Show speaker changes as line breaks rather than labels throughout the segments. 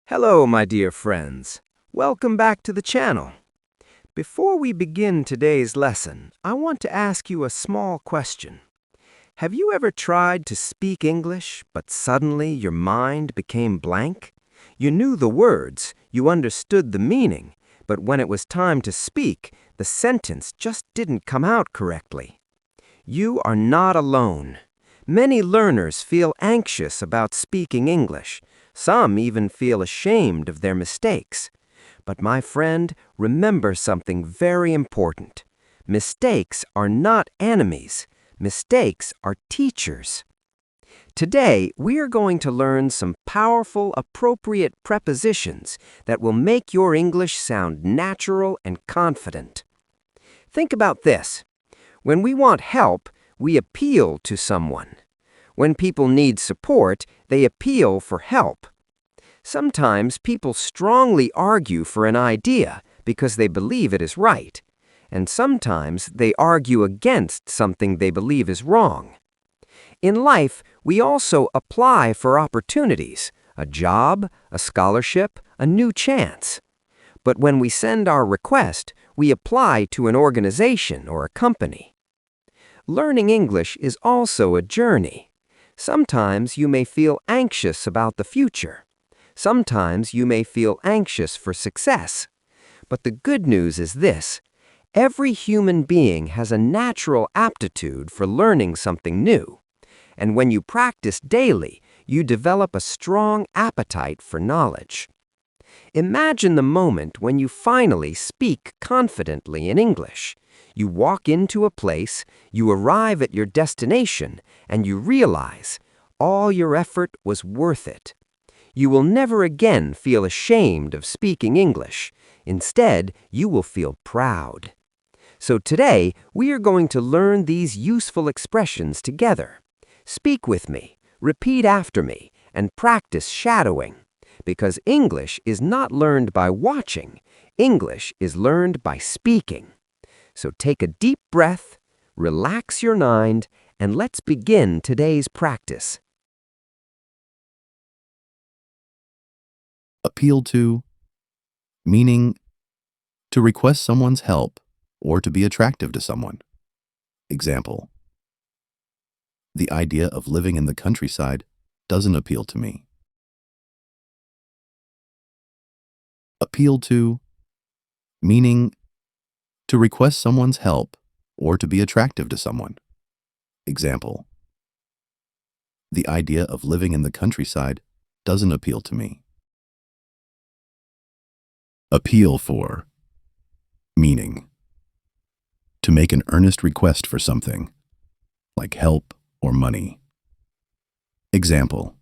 Hello, my dear friends. Welcome back to the channel. Before we begin today's lesson, I want to ask you a small question. Have you ever tried to speak English, but suddenly your mind became blank? You knew the words, you understood the meaning, but when it was time to speak, the sentence just didn't come out correctly. You are not alone. Many learners feel anxious about speaking English. Some even feel ashamed of their mistakes. But my friend, remember something very important. Mistakes are not enemies. Mistakes are teachers. Today, we are going to learn some powerful, appropriate prepositions that will make your English sound natural and confident. Think about this. When we want help, we appeal to someone. When people need support, they appeal for help. Sometimes people strongly argue for an idea because they believe it is right, and sometimes they argue against something they believe is wrong. In life, we also apply for opportunities, a job, a scholarship, a new chance. But when we send our request, we apply to an organization or a company. Learning English is also a journey. Sometimes you may feel anxious about the future. Sometimes you may feel anxious for success. But the good news is this: every human being has a natural aptitude for learning something new. And when you practice daily, you develop a strong appetite for knowledge. Imagine the moment when you finally speak confidently in English. You walk into a place, you arrive at your destination, and you realize all your effort was worth it. You will never again feel ashamed of speaking English. Instead, you will feel proud. So today, we are going to learn these useful expressions together. Speak with me, repeat after me, and practice shadowing. Because English is not learned by watching. English is learned by speaking. So take a deep breath, relax your mind, and let's begin today's practice.
Appeal to, meaning to request someone's help or to be attractive to someone. Example: the idea of living in the countryside doesn't appeal to me. Appeal to, meaning to request someone's help or to be attractive to someone. Example: the idea of living in the countryside doesn't appeal to me. Appeal for, meaning to make an earnest request for something, like help or money. Example: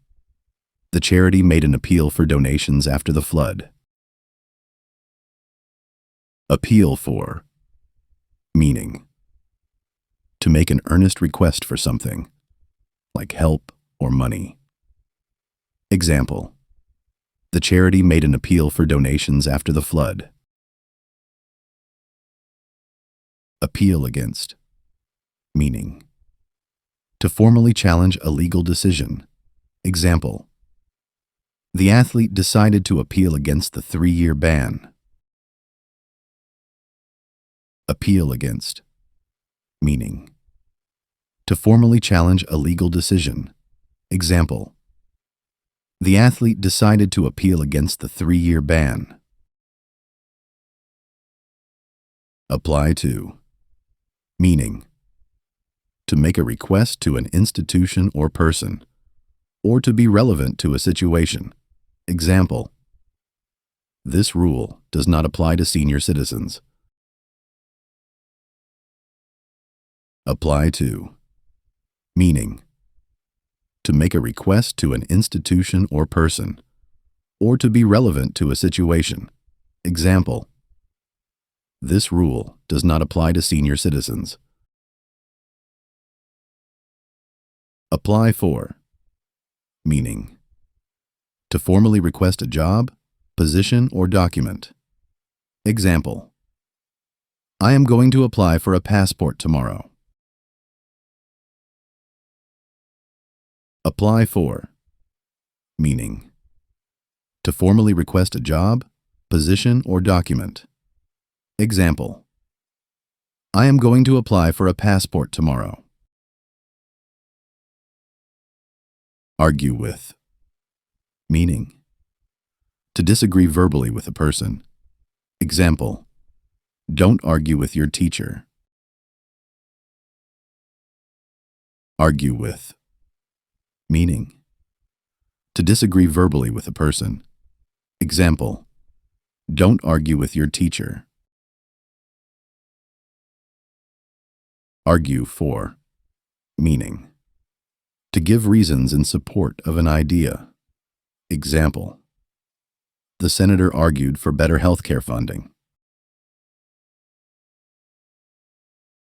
the charity made an appeal for donations after the flood. Appeal for, meaning to make an earnest request for something, like help or money. Example: the charity made an appeal for donations after the flood. Appeal against, meaning to formally challenge a legal decision. Example: the athlete decided to appeal against the 3-year ban. Appeal against, meaning to formally challenge a legal decision. Example: the athlete decided to appeal against the 3-year ban. Apply to, meaning to make a request to an institution or person, or to be relevant to a situation. Example: this rule does not apply to senior citizens. Apply to, meaning to make a request to an institution or person, or to be relevant to a situation. Example: this rule does not apply to senior citizens. Apply for, meaning to formally request a job, position, or document. Example: I am going to apply for a passport tomorrow. Apply for, meaning To formally request a job, position, or document. Example: I am going to apply for a passport tomorrow. Argue with. Meaning: to disagree verbally with a person. Example: don't argue with your teacher. Argue with. Meaning: to disagree verbally with a person. Example: don't argue with your teacher. Argue for. Meaning: to give reasons in support of an idea. Example: the senator argued for better healthcare funding.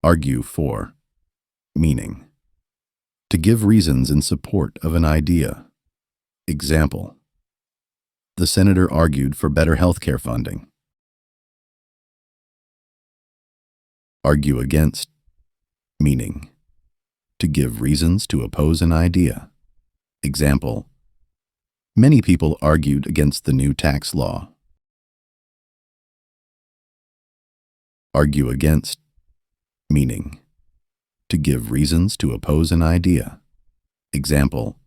Argue for. Meaning: to give reasons in support of an idea. Example: the senator argued for better healthcare funding. Argue against. Meaning: to give reasons to oppose an idea. Example: many people argued against the new tax law. Argue against. Meaning: to give reasons to oppose an idea. Example: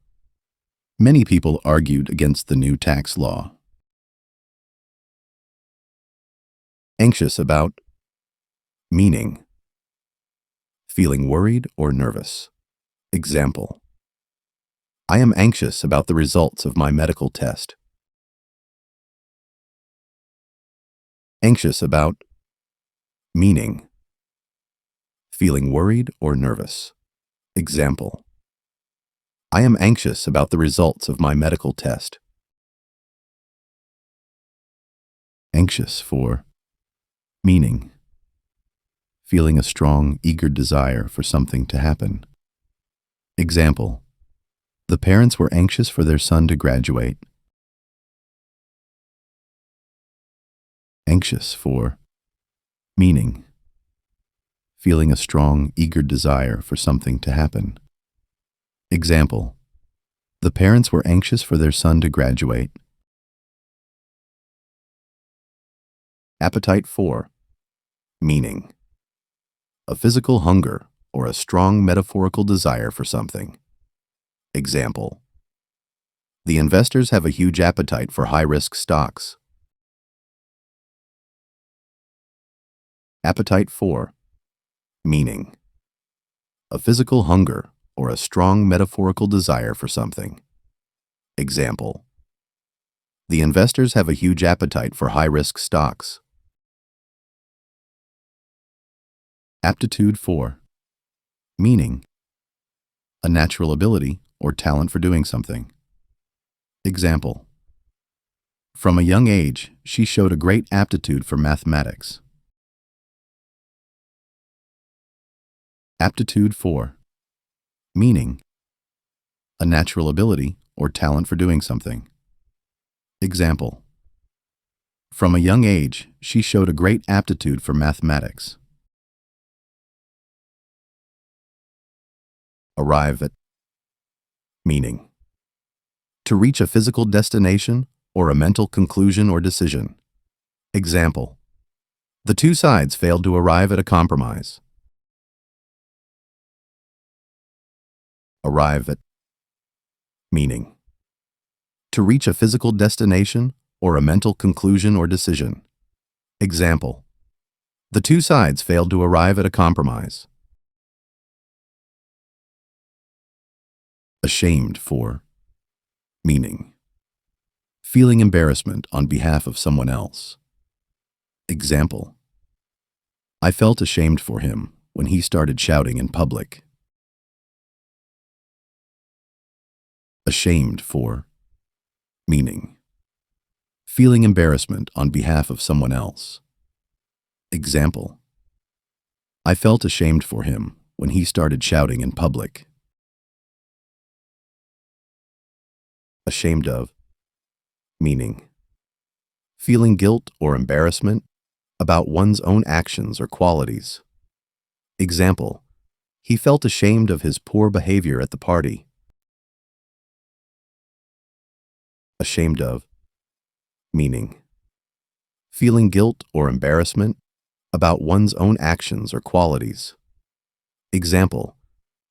many people argued against the new tax law. Anxious about. Meaning: feeling worried or nervous. Example: I am anxious about the results of my medical test. Anxious about. Meaning: feeling worried or nervous. Example: I am anxious about the results of my medical test. Anxious for. Meaning: feeling a strong, eager desire for something to happen. Example: the parents were anxious for their son to graduate. Anxious for. Meaning: feeling a strong, eager desire for something to happen. Example: the parents were anxious for their son to graduate. Appetite for. Meaning: a physical hunger or a strong metaphorical desire for something. Example: the investors have a huge appetite for high-risk stocks. Appetite for. Meaning: a physical hunger or a strong metaphorical desire for something. Example: the investors have a huge appetite for high-risk stocks. Aptitude for. Meaning: a natural ability or talent for doing something. Example: from a young age, she showed a great aptitude for mathematics. Aptitude for. Meaning: a natural ability or talent for doing something. Example: from a young age, she showed a great aptitude for mathematics. Arrive at. Meaning: to reach a physical destination or a mental conclusion or decision. Example: the two sides failed to arrive at a compromise. Arrive at. Meaning: to reach a physical destination or a mental conclusion or decision. Example: the two sides failed to arrive at a compromise. Ashamed for. Meaning: feeling embarrassment on behalf of someone else. Example: I felt ashamed for him when he started shouting in public. Ashamed for. Meaning: feeling embarrassment on behalf of someone else. Example: I felt ashamed for him when he started shouting in public. Ashamed of. Meaning: feeling guilt or embarrassment about one's own actions or qualities. Example: he felt ashamed of his poor behavior at the party. Ashamed of. meaning feeling guilt or embarrassment about one's own actions or qualities. Example,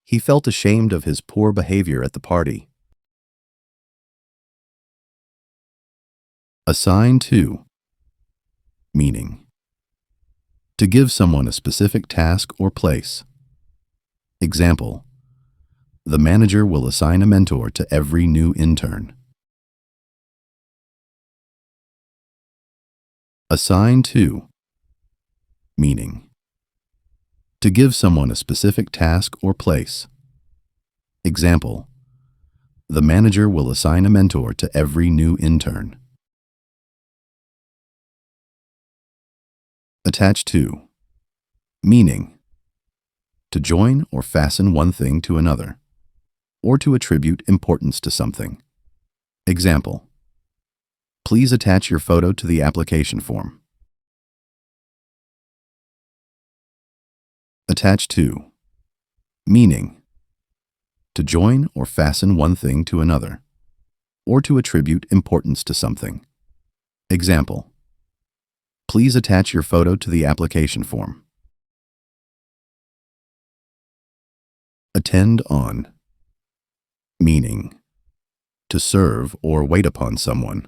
he felt ashamed of his poor behavior at the party. Assign to, meaning to give someone a specific task or place. Example, the manager will assign a mentor to every new intern. Assign to, meaning to give someone a specific task or place. Example, the manager will assign a mentor to every new intern. Attach to, meaning to join or fasten one thing to another, or to attribute importance to something. Example, please attach your photo to the application form. Attach to, meaning to join or fasten one thing to another, or to attribute importance to something. Example, please attach your photo to the application form. Attend on, meaning to serve or wait upon someone,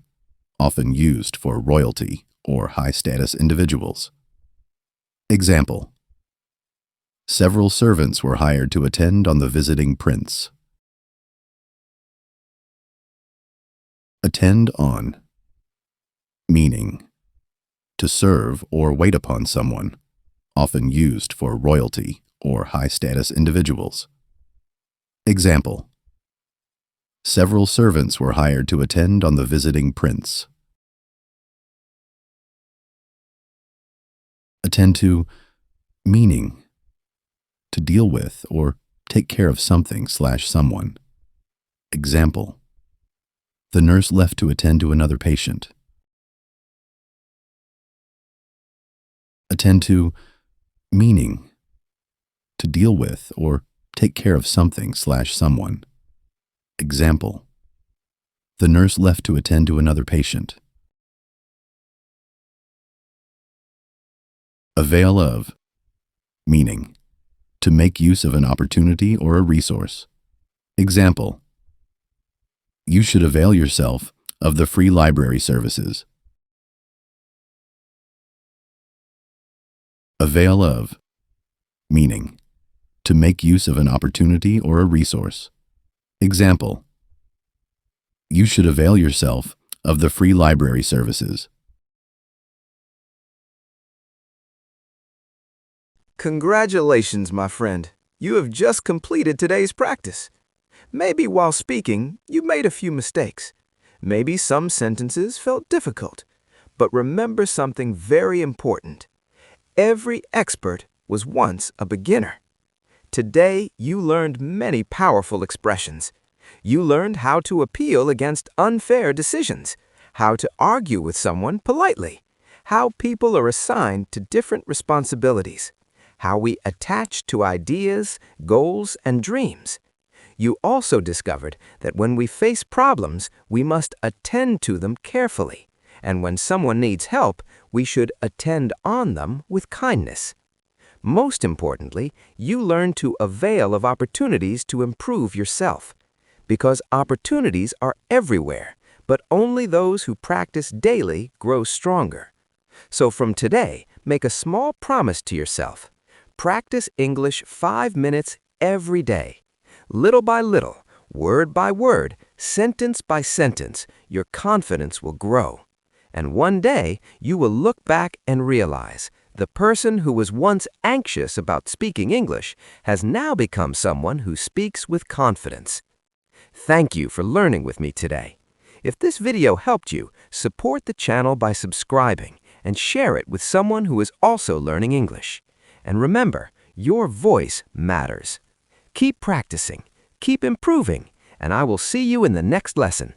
often used for royalty or high-status individuals. Example, several servants were hired to attend on the visiting prince. Attend on, meaning to serve or wait upon someone, often used for royalty or high-status individuals. Example, several servants were hired to attend on the visiting prince. Attend to, meaning to deal with or take care of something/someone. Example, the nurse left to attend to another patient. Attend to, meaning to deal with or take care of something/someone. Example, the nurse left to attend to another patient. Avail of, meaning to make use of an opportunity or a resource. Example, you should avail yourself of the free library services. Avail of, meaning to make use of an opportunity or a resource. Example, you should avail yourself of the free library services.
Congratulations, my friend. You have just completed today's practice. Maybe while speaking, you made a few mistakes. Maybe some sentences felt difficult. But remember something very important. Every expert was once a beginner. Today, you learned many powerful expressions. You learned how to appeal against unfair decisions, how to argue with someone politely, how people are assigned to different responsibilities, how we attach to ideas, goals, and dreams. You also discovered that when we face problems, we must attend to them carefully, and when someone needs help, we should attend on them with kindness. Most importantly, you learn to avail of opportunities to improve yourself, because opportunities are everywhere, but only those who practice daily grow stronger. So from today, make a small promise to yourself. Practice English 5 minutes every day. Little by little, word by word, sentence by sentence, your confidence will grow. And one day, you will look back and realize the person who was once anxious about speaking English has now become someone who speaks with confidence. Thank you for learning with me today. If this video helped you, support the channel by subscribing and share it with someone who is also learning English. And remember, your voice matters. Keep practicing, keep improving, and I will see you in the next lesson.